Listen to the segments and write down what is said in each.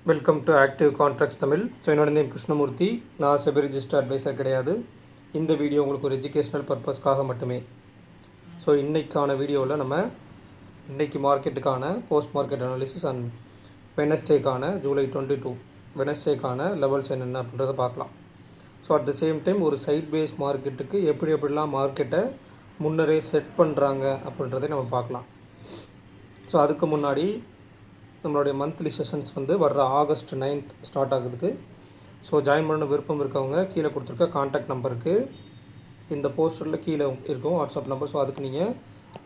Welcome to active contracts Tamil. So என்னோட name Krishnamurthy. நான் SEBI register advisor கிடையாது. இந்த வீடியோ உங்களுக்கு ஒரு எஜுகேஷ்னல் பர்பஸ்க்காக மட்டுமே. ஸோ இன்றைக்கான வீடியோவில் நம்ம இன்றைக்கி மார்க்கெட்டுக்கான போஸ்ட் மார்க்கெட் அனாலிசிஸ் அண்ட் வெனஸ்டேக்கான ஜூலை 22 வெனஸ்டேக்கான லெவல்ஸ் என்னென்ன அப்படின்றத பார்க்கலாம். So at the same time ஒரு சைட் பேஸ் மார்க்கெட்டுக்கு எப்படிலாம் மார்க்கெட்டை முன்னரே செட் பண்ணுறாங்க அப்படின்றதை நம்ம பார்க்கலாம். ஸோ அதுக்கு முன்னாடி நம்மளுடைய மந்த்லி செஷன்ஸ் வர்ற ஆகஸ்ட் 9th ஸ்டார்ட் ஆகுதுக்கு. ஸோ ஜாயின் பண்ண விருப்பம் இருக்கவங்க கீழே கொடுத்துருக்க கான்டாக்ட் நம்பருக்கு இந்த போஸ்டரில் கீழே இருக்கும் வாட்ஸ்அப் நம்பர். ஸோ அதுக்கு நீங்கள்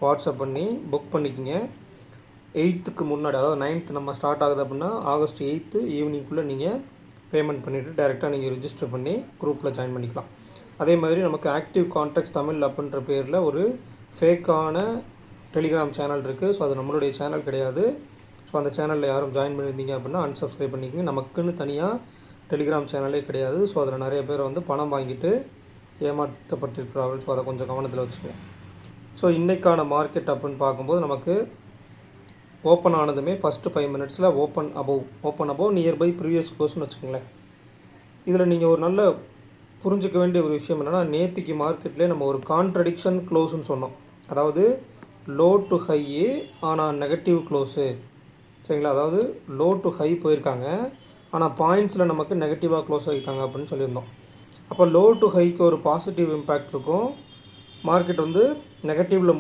வாட்ஸ்அப் பண்ணி புக் பண்ணிக்கிங்க. 8th முன்னாடி, அதாவது 9th நம்ம ஸ்டார்ட் ஆகுது அப்படின்னா ஆகஸ்ட் 8th ஈவினிங்குள்ளே நீங்கள் பேமெண்ட் பண்ணிவிட்டு டேரெக்டாக நீங்கள் ரிஜிஸ்டர் பண்ணி குரூப்பில் ஜாயின் பண்ணிக்கலாம். அதே மாதிரி நமக்கு ஆக்டிவ் கான்ட்ராக்ட்ஸ் தமிழ் அப்படின்ற பேரில் ஒரு ஃபேக்கான டெலிகிராம் சேனல் இருக்குது. ஸோ அது நம்மளுடைய சேனல் கிடையாது. ஸோ அந்த சேனலில் யாரும் ஜாயின் பண்ணியிருந்தீங்க அப்படின்னா அன்சப்ஸ்கிரைப் பண்ணிக்கோங்க. நமக்குன்னு தனியாக டெலிகிராம் சேனலே கிடையாது. ஸோ அதில் நிறைய பேர் பணம் வாங்கிட்டு ஏமாற்றப்பட்டிருக்கிறார்கள். ஸோ அதை கொஞ்சம் கவனத்தில் வச்சுக்குவோம். ஸோ இன்றைக்கான மார்க்கெட் அப்படின்னு பார்க்கும்போது நமக்கு ஓப்பன் ஆனதுமே ஃபஸ்ட்டு 5 minutesல ஓப்பன் அபவ் நியர்பை ப்ரீவியஸ் க்ளோஸ்னு வச்சுக்கோங்களேன். இதில் நீங்கள் ஒரு நல்ல புரிஞ்சிக்க வேண்டிய ஒரு விஷயம் என்னென்னா, நேற்றுக்கு மார்க்கெட்லேயே நம்ம ஒரு கான்ட்ரடிக்ஷன் க்ளோஸ்ன்னு சொன்னோம். அதாவது லோ டு ஹை ஆனால் நெகட்டிவ் க்ளோஸு, சரிங்களா? அதாவது லோ டு ஹை போயிருக்காங்க, ஆனால் பாயிண்ட்ஸில் நமக்கு நெகட்டிவாக க்ளோஸ் ஆகிருக்காங்க அப்படின்னு சொல்லியிருந்தோம். அப்போ லோ டு ஹைக்கு ஒரு பாசிட்டிவ் இம்பேக்ட் இருக்கும். மார்க்கெட் நெகட்டிவில்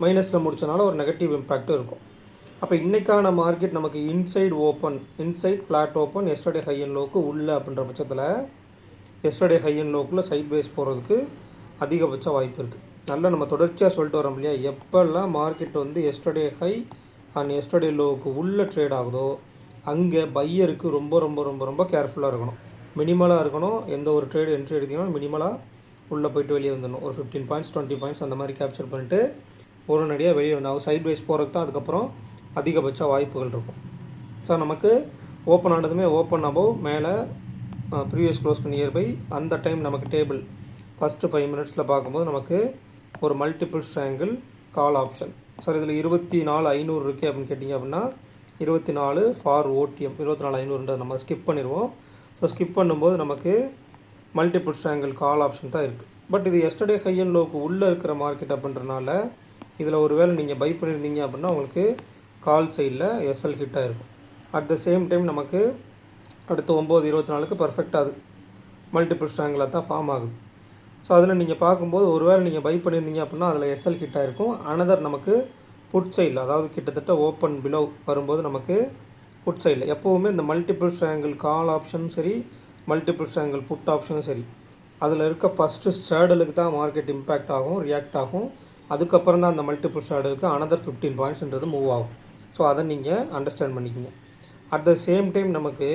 மைனஸில் முடித்தனால ஒரு நெகட்டிவ் இம்பேக்ட்டும் இருக்கும். அப்போ இன்றைக்கான மார்க்கெட் நமக்கு inside flat open yesterday high and லோக்கு உள்ள அப்படின்ற பட்சத்தில் எஸ்டர்டே ஹை அண்ட் லோக்குள்ளே சைட் பேஸ் போகிறதுக்கு அதிகபட்ச வாய்ப்பு இருக்குது. நல்லா நம்ம தொடர்ச்சியாக சொல்லிட்டு வரோம் இல்லையா, எப்போல்லாம் market yesterday high and yesterday லோவுக்கு உள்ளே ட்ரேட் ஆகுதோ அங்கே பையருக்கு ரொம்ப ரொம்ப ரொம்ப ரொம்ப கேர்ஃபுல்லாக இருக்கணும், மினிமலாக இருக்கணும். எந்த ஒரு ட்ரேடு என்ட்ரி எடுத்திங்கன்னா மினிமலாக உள்ளே போய்ட்டு வெளியே வந்துடணும். ஒரு 15 பாயிண்ட்ஸ் 20 பாயிண்ட்ஸ் அந்த மாதிரி கேப்சர் பண்ணிட்டு உடனடியாக வெளியே வந்தாங்க. சைட் வைஸ் போகிறதுக்கு தான் அதுக்கப்புறம் அதிகபட்ச வாய்ப்புகள் இருக்கும். ஸோ நமக்கு ஓப்பன் ஆனதுமே ஓப்பன் அபவ் மேலே ப்ரீவியஸ் க்ளோஸ்க்கு நியர்பை அந்த டைம் நமக்கு டேபிள் ஃபஸ்ட்டு 5 minutesல பார்க்கும்போது நமக்கு ஒரு multiple triangle call option. Sir இதில் 24,500 இருக்குது அப்படின்னு கேட்டிங்க அப்படின்னா 24 ஃபார் ஓடிஎம் 24,500 நம்ம ஸ்கிப் பண்ணிடுவோம். ஸோ ஸ்கிப் பண்ணும்போது நமக்கு மல்டிபிள் ட்ரையாங்கிள் கால் ஆப்ஷன் தான் இருக்குது. பட் இது எஸ்டர்டே ஹை அண்ட் லோக்கு உள்ளே இருக்கிற மார்க்கெட் அப்படின்றனால இதில் ஒரு வேளை நீங்கள் பை பண்ணியிருந்தீங்க அப்படின்னா உங்களுக்கு கால் சைடில் எஸ்எல் ஹிட் ஆகிருக்கும். அட் த சேம் டைம் நமக்கு அடுத்து 9:24 பர்ஃபெக்டாக அது மல்டிபிள் ட்ரையாங்கிளாக தான் ஃபார்ம் ஆகுது. ஸோ அதில் நீங்கள் பார்க்கும்போது ஒரு வேளை நீங்கள் பை பண்ணியிருந்தீங்க அப்படின்னா அதில் எஸ்எல் ஹிட் ஆகிருக்கும். அனதர் நமக்கு புட் சைடில், அதாவது கிட்டத்தட்ட ஓப்பன் பிலோ வரும்போது நமக்கு புட் சைடில் எப்போவுமே இந்த மல்டிபிள் ட்ரையாங்கிள் கால் ஆப்ஷனும் சரி, மல்டிபிள் ட்ரையாங்கிள் புட் ஆப்ஷனும் சரி, அதில் இருக்க ஃபஸ்ட்டு ஸ்ட்ராடலுக்கு தான் மார்க்கெட் இம்பேக்ட் ஆகும், ரியாக்ட் ஆகும். அதுக்கப்புறம் தான் அந்த மல்டிபிள் ஸ்ட்ராடலுக்கு அனதர் 15 பாயிண்ட்ஸ்ன்றது மூவ் ஆகும். ஸோ அதை நீங்கள் அண்டர்ஸ்டாண்ட் பண்ணிக்கோங்க. அட் த சேம் டைம் நமக்கு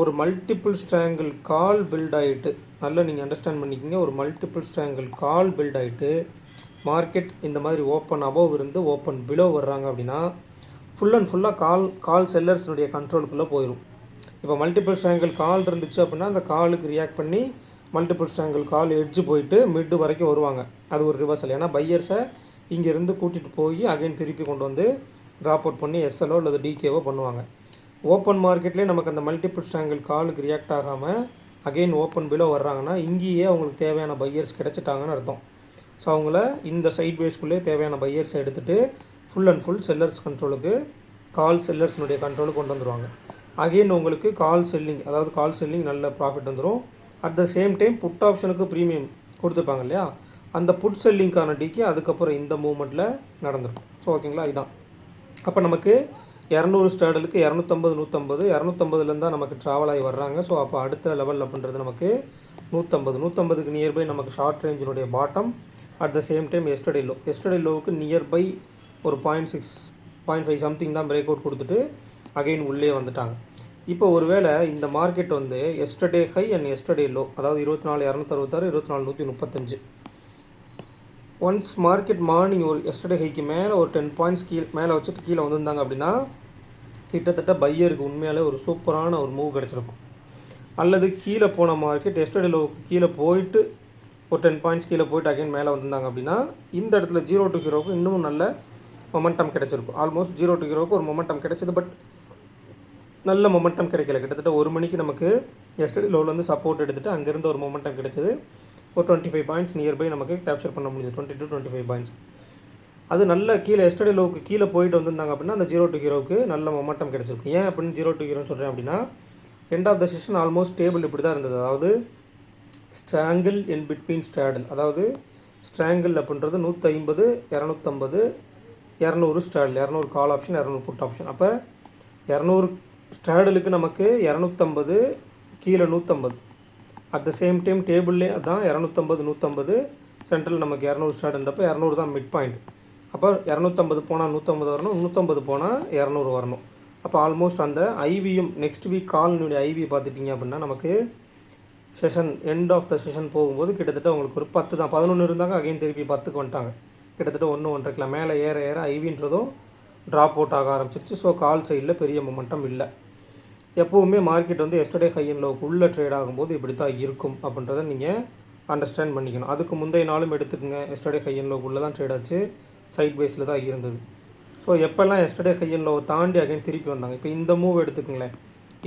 ஒரு மல்டிபிள் ட்ரையாங்கிள் கால் பில்ட் ஆகிட்டு, நல்லா நீங்கள் அண்டர்ஸ்டாண்ட் பண்ணிக்கிங்க, ஒரு மல்டிபிள் ட்ரையாங்கிள் கால் பில்ட் ஆகிட்டு மார்க்கெட் இந்த மாதிரி ஓப்பன் அபவ் இருந்து ஓப்பன் பிலோ வர்றாங்க அப்படின்னா ஃபுல் அண்ட் ஃபுல்லாக கால் செல்லர்ஸினுடைய கண்ட்ரோலுக்குள்ளே போயிடும். இப்போ மல்டிபிள் ட்ரையாங்கிள் கால் இருந்துச்சு அப்படின்னா அந்த காலுக்கு ரியாக்ட் பண்ணி மல்டிபிள் ட்ரையாங்கிள் கால் எட்ஜு போயிட்டு மிட்டு வரைக்கும் வருவாங்க. அது ஒரு ரிவர்சல். ஏன்னா பையர்ஸை இங்கேருந்து கூட்டிகிட்டு போய் அகைன் திருப்பி கொண்டு வந்து ட்ராப் அவுட் பண்ணி எஸ்எல்ஓ அல்லது டிகேவோ பண்ணுவாங்க. ஓப்பன் மார்க்கெட்லேயே நமக்கு அந்த மல்டிபிள் ட்ரையாங்கிள் காலுக்கு ரியாக்ட் ஆகாமல் அகெயின் ஓப்பன் பிலோ வர்றாங்கன்னா இங்கேயே அவங்களுக்கு தேவையான பையர்ஸ் கிடச்சிட்டாங்கன்னு அர்த்தம். ஸோ அவங்கள இந்த சைட் பேஸ்க்குள்ளே தேவையான பையர்ஸை எடுத்துகிட்டு ஃபுல் அண்ட் ஃபுல் செல்லர்ஸ் கண்ட்ரோலுக்கு, கால் செல்லர்ஸ்னுடைய கண்ட்ரோலுக்கு கொண்டு வந்துடுவாங்க. அகெயின் உங்களுக்கு கால் செல்லிங் நல்ல ப்ராஃபிட் வந்துடும். At the same time put ஆப்ஷனுக்கு ப்ரீமியம் கொடுத்துருப்பாங்க இல்லையா, அந்த புட் செல்லிங்கான டிக்கு அதுக்கப்புறம் இந்த மூமெண்ட்டில் நடந்துடும். ஸோ ஓகேங்களா, இதுதான். அப்போ நமக்கு 200 ஸ்டாடலுக்கு 250 150 250லேருந்து தான் நமக்கு ட்ராவல் ஆகி வர்றாங்க. ஸோ அப்போ அடுத்த லெவல் அப்படின்றது நமக்கு 150க்கு நியர்பை நமக்கு ஷார்ட் ரேஞ்சினுடைய bottom. At the same time yesterday லோவுக்கு நியர்பை ஒரு 0.6 0.5 சம்திங் தான் பிரேக் அவுட் கொடுத்துட்டு அகெயின் உள்ளே வந்துட்டாங்க. இப்போ ஒருவேளை இந்த market yesterday high and yesterday low, அதாவது 24,266 24,135, ஒன்ஸ் மார்க்கெட் மார்னிங் ஒரு எஸ்டர்டே ஹைக்கு மேலே ஒரு 10 பாயிண்ட்ஸ் மேலே வச்சுட்டு கீழே வந்திருந்தாங்க அப்படின்னா கிட்டத்தட்ட பையருக்கு உண்மையாலே ஒரு சூப்பரான ஒரு மூவ் கிடச்சிருக்கும். அல்லது கீழே போன மார்க்கெட் எஸ்டர்டே லோவுக்கு கீழே போயிட்டு ஒரு 10 பாயிண்ட்ஸ் கீழே போயிட்டு அகைன் மேலே வந்திருந்தாங்க அப்படின்னா இந்த இடத்துல 0 to 0க்கு இன்னும் நல்ல மொமெண்டம் கிடச்சிருக்கும். ஆல்மோஸ்ட் 0 to 0க்கு ஒரு மொமெண்டம் கிடச்சிது. பட் நல்ல மொமெண்டம் கிடைக்கல. கிட்டத்தட்ட 1 மணிக்கு நமக்கு எஸ்டர்டே லோலேருந்து சப்போர்ட் எடுத்துகிட்டு அங்கேருந்து ஒரு மொமெண்டம் கிடைச்சது. ஒரு 25 பாயிண்ட்ஸ் நியர்பை நமக்கு கேப்சர் பண்ண முடியுது. 20 to 25 பாயிண்ட்ஸ். அது நல்ல கீழே எஸ்டர்டே லோவுக்கு கீழே போயிட்டு வந்திருந்தாங்க அப்படின்னா அந்த 0 to ஹீரோவுக்கு நல்ல மொமெண்டம் கிடச்சிருக்கும். ஏன் அப்படின்னு 0 to ஹீரோன்னு சொல்கிறேன் அப்படின்னா, end of the session almost table இப்படி தான் இருந்தது. அதாவது ஸ்ட்ராங்கிள் இன் பிட்வீன் ஸ்ட்ராடல், அதாவது ஸ்ட்ராங்கிள் அப்படின்றது 150, 250, 200 straddle, 200 call option, 200 put option. அப்போ 200 ஸ்ட்ராடலுக்கு நமக்கு 250, கீழே 150. அட் த சேம் டைம் டேபிள்லே அதான் 250, 150, சென்ட்ரல் நமக்கு 200 ஸ்ட்ராடல்ன்றப்போ 200 தான் மிட் பாயிண்ட். அப்போ 250 போனால் 150 வரணும், 150 போனால் 200 வரணும். அப்போ ஆல்மோஸ்ட் அந்த ஐவியும் நெக்ஸ்ட் வீக் கால்னுடைய ஐவி பார்த்துட்டிங்க அப்படின்னா நமக்கு session end of the session போகும்போது கிட்டத்தட்ட உங்களுக்கு ஒரு 10 தான், 11 இருந்தாங்க. அகைன் திருப்பி 10க்கு வந்துட்டாங்க. கிட்டத்தட்ட 1-1.5 மேலே ஏற ஏற ஐவின்றதும் ட்ராப் அவுட் ஆக ஆரம்பிச்சிருச்சு. ஸோ கால் சைடில் பெரிய மொமெண்டம் இல்லை. எப்போவுமே மார்க்கெட் வந்து எஸ்டர்டே ஹை அண்ட் லோவுக்கு உள்ளே ட்ரேட் ஆகும்போது இப்படி தான் இருக்கும் அப்படின்றத நீங்கள் அண்டர்ஸ்டாண்ட் பண்ணிக்கணும். அதுக்கு முந்தைய நாளும் எடுத்துக்கோங்க, எஸ்டர்டே ஹை அண்ட் லோவுக்கு உள்ளே தான் ட்ரேட் ஆச்சு, சைட் பேஸில் தான் இருந்தது. ஸோ எப்போல்லாம் எஸ்டர்டே ஹை அண்ட் லோவை தாண்டி அகைன் திருப்பி வந்தாங்க. இப்போ இந்த மூவ் எடுத்துக்கங்களேன்,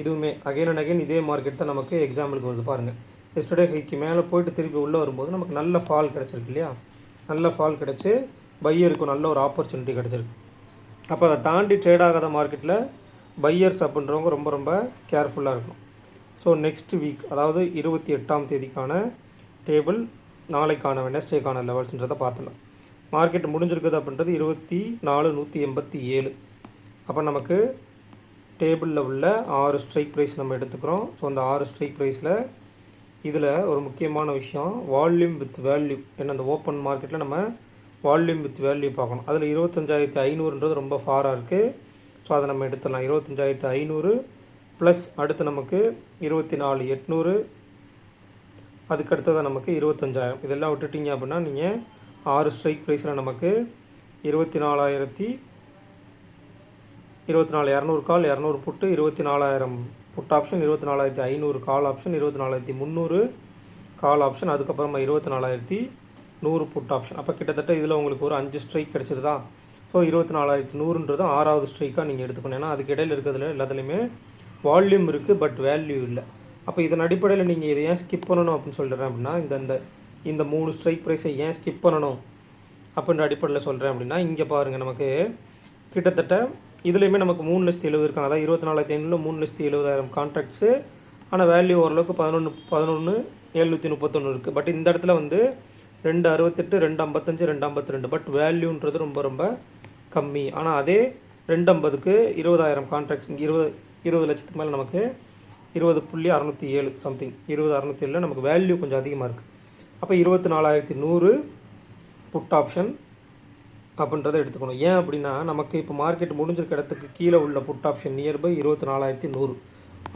இதுவுமே அகைன் அண்ட் அகைன் இதே மார்க்கெட் தான் நமக்கு எக்ஸாம்பிளுக்கு வருது பாருங்கள். எஸ்டர்டே ஹைக்கு மேலே போயிட்டு திருப்பி உள்ளே வரும்போது நமக்கு நல்ல ஃபால் கிடச்சிருக்கு இல்லையா, நல்ல ஃபால் கிடச்சி பையருக்கு நல்ல ஒரு ஆப்பர்ச்சுனிட்டி கிடச்சிருக்கு. அப்போ அதை தாண்டி ட்ரேட் ஆகாத மார்க்கெட்டில் பையர்ஸ் அப்படின்றவங்க ரொம்ப ரொம்ப கேர்ஃபுல்லாக இருக்கணும். ஸோ நெக்ஸ்ட் வீக் அதாவது 28ஆம் தேதிக்கான டேபிள், நாளைக்கான வெனஸ்டேக்கான லெவல்ஸ்ன்றதை பார்த்துலாம். மார்க்கெட் முடிஞ்சிருக்குது அப்படின்றது 24,187. அப்போ நமக்கு டேபிளில் உள்ள 6 ஸ்ட்ரைக் ப்ரைஸ் நம்ம எடுத்துக்கிறோம். ஸோ அந்த 6 ஸ்ட்ரைக் ப்ரைஸில் இதில் ஒரு முக்கியமான விஷயம் வால்யூம் வித் வேல்யூ. ஏன்னா அந்த ஓப்பன் மார்க்கெட்டில் நம்ம வால்யூம் வித் வேல்யூ பார்க்கணும். அதில் 25,500ன்றது ரொம்ப ஃபாராக இருக்குது. ஸோ அதை நம்ம எடுத்துடலாம். 25,500 ப்ளஸ் அடுத்து நமக்கு 24,800, அதுக்கு அடுத்ததான் நமக்கு 25,000. இதெல்லாம் விட்டுட்டிங்க அப்படின்னா நீங்கள் 6 ஸ்ட்ரைக் ப்ரைஸில் நமக்கு 24,200 call, 200 put, 24,000 put option, 24,500 call option, 24,300 call option, அதுக்கப்புறமா 24,100 புட் ஆப்ஷன். அப்போ கிட்டத்தட்ட இதில் உங்களுக்கு ஒரு 5 ஸ்ட்ரைக் கிடச்சிருதா. ஸோ 24,100ன்றது 6வது ஸ்ட்ரைக்காக நீங்கள் எடுத்துக்கணும். ஏன்னா அதுக்கு இடையில் இருக்கிறதுல எல்லாத்துலேயுமே வால்யூம் இருக்குது பட் வேல்யூ இல்லை. அப்போ இதன் அடிப்படையில் நீங்கள் இதை ஏன் ஸ்கிப் பண்ணணும் அப்படின்னு சொல்கிறேன் அப்படின்னா, இந்த 3 ஸ்ட்ரைக் ப்ரைஸை ஏன் ஸ்கிப் பண்ணணும் அப்படின்ற அடிப்படையில் சொல்கிறேன் அப்படின்னா, இங்கே பாருங்கள் நமக்கு கிட்டத்தட்ட இதுலேயுமே நமக்கு 3,70,000 இருக்காங்க. அதாவது 24,500 3,70,000 கான்ட்ராக்ட்ஸு. ஆனால் வேல்யூ ஓரளவுக்கு 11,731 இருக்குது. பட் இந்த இடத்துல வந்து 2,68, 2,55, 2,52. பட் வேல்யூன்றது ரொம்ப ரொம்ப கம்மி. ஆனால் அதே 2,50க்கு 20,000 கான்ட்ராக்ட்ஸ், 20 லட்சத்துக்கு மேலே நமக்கு 20,607 சம்திங், 20,607 நமக்கு வேல்யூ கொஞ்சம் அதிகமாக இருக்குது. அப்போ 24,100 புட் ஆப்ஷன் அப்படின்றத எடுத்துக்கணும். ஏன் அப்படின்னா நமக்கு இப்போ மார்க்கெட் முடிஞ்சிருக்க இடத்துக்கு கீழே உள்ள புட் ஆப்ஷன் நியர்பை 24,100.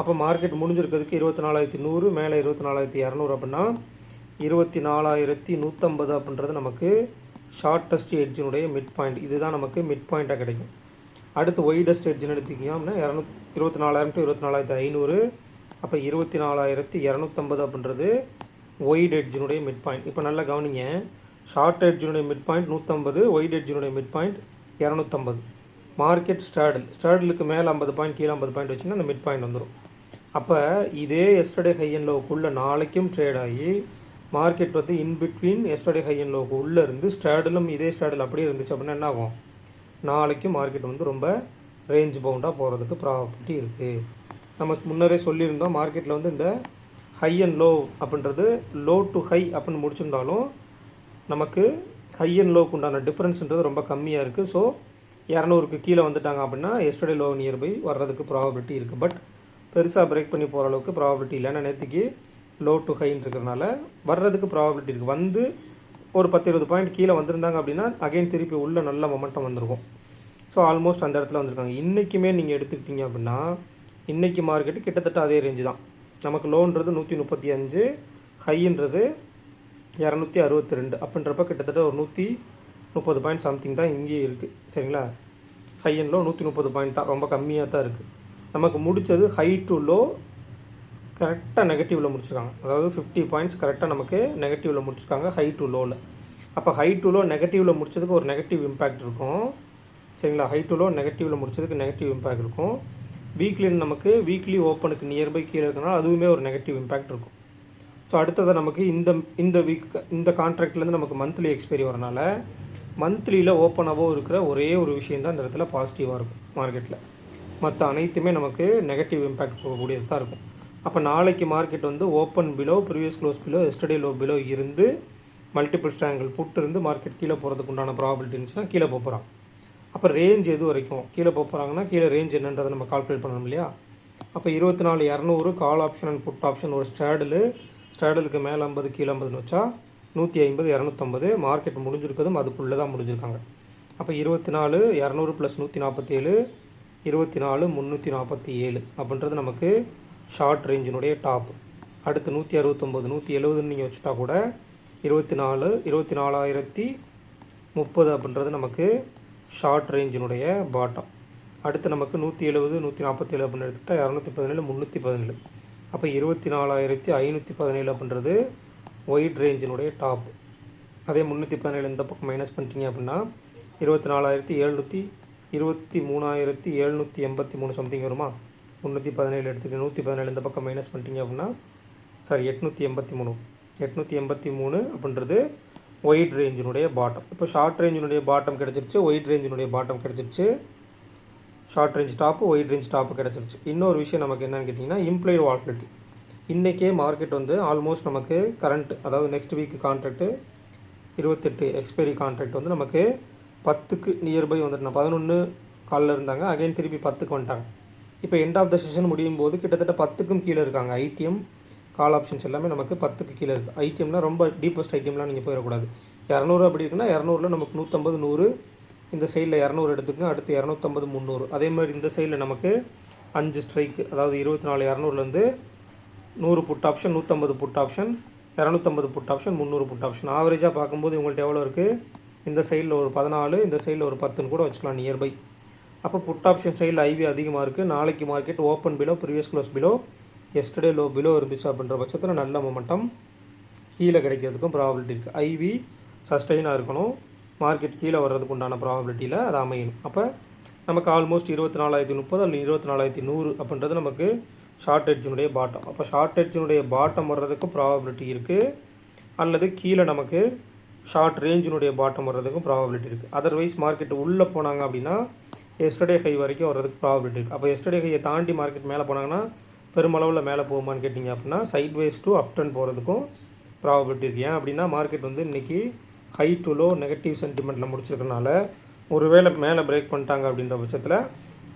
அப்போ மார்க்கெட் முடிஞ்சிருக்கிறதுக்கு 24,100 மேலே 24,200 அப்படின்னா 24,150 அப்படின்றது நமக்கு ஷார்ட்டஸ்ட் எட்ஜினுடைய மிட் பாயிண்ட். இதுதான் நமக்கு மிட் பாயிண்ட்டாக கிடைக்கும். அடுத்து ஒய்டஸ்ட் எட்ஜின்னு எடுத்துக்கிங்க அப்படின்னா 24,000 to 24,500. அப்போ 24,250 அப்படின்றது ஒய்ட் எட்ஜினுடைய மிட் பாயிண்ட். இப்போ நல்லா கவனிங்க, ஷார்ட் எட்ஜினுடைய மிட் பாயிண்ட் 150, ஒய்ட் எட்ஜினுடைய மிட் பாயிண்ட் 250. மார்க்கெட் ஸ்டாடலுக்கு மேலே 50 பாயிண்ட், கீழே 50 பாயிண்ட் வச்சுன்னா அந்த மிட் பாயிண்ட் வந்துடும். அப்போ இதே எஸ்டர்டே ஹை அண்ட் லோவுக்குள்ளே நாளைக்கும் ட்ரேட் ஆகி மார்க்கெட் வந்து இன்பிட்வீன் எஸ்டர்டே ஹை அண்ட் லோவுக்கு உள்ளே இருந்து ஸ்டாடலும் இதே ஸ்டாடல் அப்படியே இருந்துச்சு அப்படின்னா என்ன ஆகும், நாளைக்கும் மார்க்கெட் வந்து ரொம்ப ரேஞ்ச் பவுண்டாக போகிறதுக்கு ப்ராபபிலிட்டி இருக்குது. நமக்கு முன்னரே சொல்லியிருந்தோம், மார்க்கெட்டில் வந்து இந்த ஹை அண்ட் லோ அப்படின்றது லோ டு ஹை அப்படின்னு முடிச்சிருந்தாலும் நமக்கு ஹை அண்ட் லோவுக்கு உண்டான டிஃப்ரென்ஸ்ன்றது ரொம்ப கம்மியாக இருக்குது. ஸோ 200க்கு கீழே வந்துட்டாங்க அப்படின்னா எஸ்டர்டே லோ நியர்பை வர்றதுக்கு ப்ராபபிலிட்டி இருக்குது. பட் பெருசாக பிரேக் பண்ணி போகிற அளவுக்கு ப்ராபபிலிட்டி இல்லை. ஏன்னா நேற்றுக்கு லோ டு ஹைன்னு இருக்கிறதுனால வர்றதுக்கு ப்ராபபிலிட்டி இருக்குது. வந்து ஒரு 10-20 பாயிண்ட் கீழே வந்திருந்தாங்க அப்படின்னா அகைன் திருப்பி உள்ள நல்ல மொமெண்டம் வந்திருக்கும். ஸோ ஆல்மோஸ்ட் அந்த இடத்துல வந்திருக்காங்க. இன்றைக்குமே நீங்கள் எடுத்துக்கிட்டீங்க அப்படின்னா இன்றைக்கி மார்க்கெட்டு கிட்டத்தட்ட அதே ரேஞ்சு தான். நமக்கு லோன்றது 135, ஹைன்றது 262 அப்படின்றப்ப கிட்டத்தட்ட ஒரு 130 பாயிண்ட் சம்திங் தான் இங்கேயே இருக்குது. சரிங்களா, ஹை அண்ட் லோ 130 பாயிண்ட் தான், ரொம்ப கம்மியாக தான் இருக்குது. நமக்கு முடித்தது ஹை டு லோ கரெக்டாக நெகட்டிவில் முடிச்சிருக்காங்க. அதாவது 50 பாயிண்ட்ஸ் கரெக்டாக நமக்கு நெகட்டிவில் முடிச்சிருக்காங்க ஹை டு லோவில். அப்போ ஹை டு லோ நெகட்டிவில் முடிச்சதுக்கு ஒரு நெகட்டிவ் இம்பேக்ட் இருக்கும். சரிங்களா, ஹை டு லோ நெகட்டிவில் முடிச்சதுக்கு நெகட்டிவ் இம்பேக்ட் இருக்கும். வீக்லின்னு நமக்கு வீக்லி ஓப்பனுக்கு நியர்பை கீழே இருக்கனால அதுவுமே ஒரு நெகட்டிவ் இம்பேக்ட் இருக்கும். ஸோ அடுத்தது நமக்கு இந்த வீக் இந்த கான்ட்ராக்ட்லேருந்து நமக்கு மந்த்லி எக்ஸ்பைரி வரனால மந்த்லியில் ஓப்பனாகவும் இருக்கிற ஒரே ஒரு விஷயம் தான் இந்த இடத்துல பாசிட்டிவாக இருக்கும் மார்க்கெட்டில். மற்ற அனைத்துமே நமக்கு நெகட்டிவ் இம்பேக்ட் போகக்கூடியது தான் இருக்கும். அப்போ நாளைக்கு மார்க்கெட் வந்து open below, previous close below, yesterday low below இருந்து மல்டிபிள் ஸ்ட்ராங்கிள் புட்டு இருந்து மார்க்கெட் கீழே போகிறதுக்கு உண்டான ப்ராபபிலிட்டி இருந்துச்சுன்னா கீழே போகிறான். அப்போ ரேஞ்ச் எது வரைக்கும் கீழே போகிறாங்கன்னா கீழே ரேஞ்ச் என்னன்றதை நம்ம கால்குலேட் பண்ணணும் இல்லையா. அப்போ 24,200 call option and put option ஒரு ஸ்டாடலுக்கு மேலே 50 கீழே 50ன்னு வச்சா 150 250 மார்க்கெட் முடிஞ்சிருக்கிறதும் அதுக்குள்ளே தான் முடிஞ்சிருக்காங்க. அப்போ 24,200 + 147 24,347 அப்படின்றது நமக்கு ஷார்ட் ரேஞ்சினுடைய டாப். அடுத்து 169 170ன்னு நீங்கள் வச்சுட்டா கூட 24,030 அப்படின்றது நமக்கு ஷார்ட் ரேஞ்சினுடைய பாட்டம். அடுத்து நமக்கு 170 147 அப்படின்னு எடுத்துக்கிட்டால் 217 317. அப்போ 24,517 அப்படின்றது ஒயிட் ரேஞ்சினுடைய டாப். அதே 317 இந்த பக்கம் மைனஸ் பண்ணிட்டீங்க அப்படின்னா 23,783 சம்திங் வருமா. 317 எடுத்துக்கிட்டு 117 இந்த பக்கம் மைனஸ் பண்ணிட்டீங்க அப்படின்னா 883 அப்படின்றது ஒயிட் ரேஞ்சினுடைய பாட்டம். இப்போ ஷார்ட் ரேஞ்சினுடைய பாட்டம் கிடச்சிருச்சு, ஒயிட் ரேஞ்சினுடைய பாட்டம் கிடச்சிருச்சு, short range top white range top கிடச்சிருச்சு. இன்னொரு விஷயம் நமக்கு என்னென்னு கேட்டிங்கன்னா இம்ப்ளைடு வால்டிலிட்டி. இன்றைக்கே மார்க்கெட் வந்து ஆல்மோஸ்ட் நமக்கு கரண்ட் அதாவது next week contract 28 expiry contract வந்து நமக்கு 10க்கு நியர்பை வந்துட்டு 11 காலில் இருந்தாங்க, அகைன் திருப்பி 10க்கு வந்துட்டாங்க. இப்போ எண்ட் ஆஃப் த செஷன் முடியும் போது கிட்டத்தட்ட 10க்கும் கீழே இருக்காங்க. ஐடிஎம் கால் ஆப்ஷன்ஸ் எல்லாமே நமக்கு 10க்கு கீழே இருக்குது. ஐடிஎம்னால் ரொம்ப டீப்பஸ்ட் ஐடிஎம்லாம் நீங்கள் போயிடக்கூடாது. 200 அப்படி இருக்குன்னா 200ல் நமக்கு 150 100 இந்த சைடில் 200 எடுத்துக்கங்க. அடுத்து 250 300. அதே மாதிரி இந்த சைடில் நமக்கு 5 ஸ்ட்ரைக்கு அதாவது 24,200லேருந்து 100 put option 150 put option 250 put option 300 put option. ஆவரேஜாக பார்க்கும்போது உங்கள்கிட்ட எவ்வளோ இருக்குது, இந்த சைடில் ஒரு 14 இந்த சைடில் ஒரு 10ன்னு கூட வச்சுக்கலாம் நியர்பை. அப்போ புட் ஆப்ஷன் சைடில் ஐவி அதிகமாக இருக்குது. நாளைக்கு market open below, previous close below, yesterday low below இருந்துச்சு அப்படின்ற பட்சத்தில் நல்ல மொமெண்டம் கீழே கிடைக்கிறதுக்கும் ப்ராபபிலிட்டி இருக்குது. ஐவி சஸ்டெயினாக இருக்கணும், மார்க்கெட் கீழே வர்றதுக்கு உண்டான ப்ராபபிலிட்டியில் அது அமையணும். அப்போ நமக்கு ஆல்மோஸ்ட் 24,030 அல்லது 24,100 அப்படின்றது நமக்கு ஷார்ட் எட்ஜினுடைய பாட்டம். அப்போ ஷார்ட் எட்ஜினுடைய பாட்டம் வர்றதுக்கும் ப்ராபபிலிட்டி இருக்குது, அல்லது கீழே நமக்கு ஷார்ட் ரேஞ்சினுடைய பாட்டம் வர்றதுக்கும் ப்ராபபிலிட்டி இருக்குது. அதர்வைஸ் மார்க்கெட் உள்ளே போனாங்க அப்படின்னா எஸ்டர்டே ஹை வரைக்கும் வர்றதுக்கு ப்ராபபிலிட்டி இருக்குது. அப்போ எஸ்டர்டே ஹையை தாண்டி மார்க்கெட் மேலே போனாங்கன்னா பெருமளவில் மேலே போகுமான்னு கேட்டிங்க அப்படின்னா சைட்வேஸ் டு அப் டர்ன் போகிறதுக்கும் ப்ராபபிலிட்டி இருக்குது. ஏன் அப்படின்னா மார்க்கெட் வந்து இன்றைக்கி ஹை டு லோ நெகட்டிவ் சென்டிமெண்ட்டில் முடிச்சிருக்கனால ஒருவேளை மேலே பிரேக் பண்ணிட்டாங்க அப்படின்ற பட்சத்தில்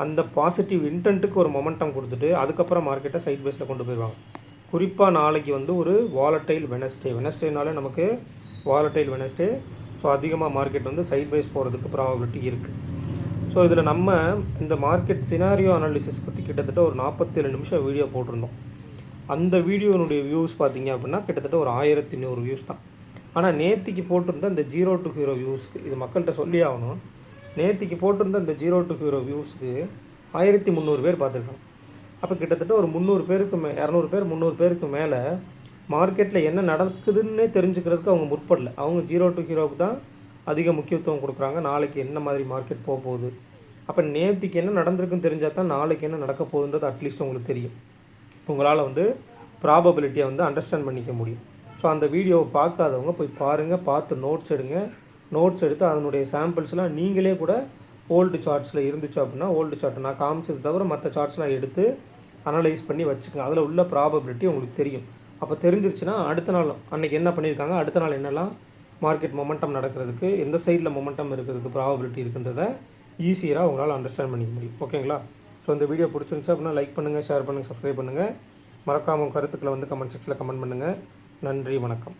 அந்த பாசிட்டிவ் இன்டென்ட்டுக்கு ஒரு மொமெண்டம் கொடுத்துட்டு அதுக்கப்புறம் மார்க்கெட்டை சைட்வேஸில் கொண்டு போயிடுவாங்க. குறிப்பாக நாளைக்கு வந்து ஒரு வாலட்டைல் வெனஸ்டேனால நமக்கு வாலட்டைல் வெனஸ்டே. ஸோ அதிகமாக மார்க்கெட் வந்து சைட்வேஸ் போகிறதுக்கு ப்ராபபிலிட்டி இருக்குது. ஸோ இதில் நம்ம இந்த மார்க்கெட் சினாரியோ அனாலிசிஸ் பற்றி கிட்டத்தட்ட ஒரு 47 நிமிஷம் வீடியோ போட்டிருந்தோம். அந்த வீடியோனுடைய வியூஸ் பார்த்திங்க அப்படின்னா கிட்டத்தட்ட ஒரு 1,100 வியூஸ் தான். ஆனால் நேற்றுக்கு போட்டிருந்த இந்த 0 to hero வியூஸ்க்கு இது மக்கள்கிட்ட சொல்லி ஆகணும். நேற்றுக்கு போட்டிருந்த இந்த 0 to hero வியூஸ்க்கு 1,300 பேர் பார்த்துருக்காங்க. அப்போ கிட்டத்தட்ட ஒரு 300 பேருக்கு 200 பேர் 300 பேருக்கு மேலே மார்க்கெட்டில் என்ன நடக்குதுன்னே தெரிஞ்சுக்கிறதுக்கு அவங்க முற்படல. அவங்க 0 to heroவுக்கு தான் அதிக முக்கியத்துவம் கொடுக்குறாங்க. நாளைக்கு என்ன மாதிரி மார்க்கெட் போக போகுது, அப்போ நேற்றுக்கு என்ன நடந்திருக்குன்னு தெரிஞ்சால் தான் நாளைக்கு என்ன நடக்க போகுதுன்றது அட்லீஸ்ட் உங்களுக்கு தெரியும். உங்களால் வந்து ப்ராபபிலிட்டியை வந்து அண்டர்ஸ்டாண்ட் பண்ணிக்க முடியும். ஸோ அந்த வீடியோவை பார்க்காதவங்க போய் பாருங்கள், பார்த்து நோட்ஸ் எடுங்க. நோட்ஸ் எடுத்து அதனுடைய சாம்பிள்ஸ்லாம் நீங்களே கூட ஓல்டு சார்ட்ஸில் இருந்துச்சு அப்படின்னா ஓல்டு சார்ட் நான் காமிச்சது தவிர மற்ற சார்ட்ஸ்லாம் எடுத்து அனலைஸ் பண்ணி வச்சுக்கோங்க. அதில் உள்ள ப்ராபபிலிட்டி உங்களுக்கு தெரியும். அப்போ தெரிஞ்சிருச்சுன்னா அடுத்த நாள் அன்றைக்கி என்ன பண்ணியிருக்காங்க, அடுத்த நாள் என்னெல்லாம் மார்க்கெட் மொமெண்டம் நடக்கிறதுக்கு எந்த சைடில் மொமெண்டம் இருக்கிறதுக்கு ப்ராபபிலிட்டி இருக்குன்றதை ஈஸியாக உங்களால் அண்டர்ஸ்டாண்ட் பண்ணிக்க முடியும். ஓகேங்களா? ஸோ இந்த வீடியோ பிடிச்சிருந்துச்சு அப்படின்னா லைக் பண்ணுங்கள், ஷேர் பண்ணுங்கள், சப்ஸ்கிரைப் பண்ணுங்கள். மறக்காமல் கருத்துக்களை வந்து கமெண்ட் செக்ஷனில் கமெண்ட் பண்ணுங்கள். நன்றி, வணக்கம்.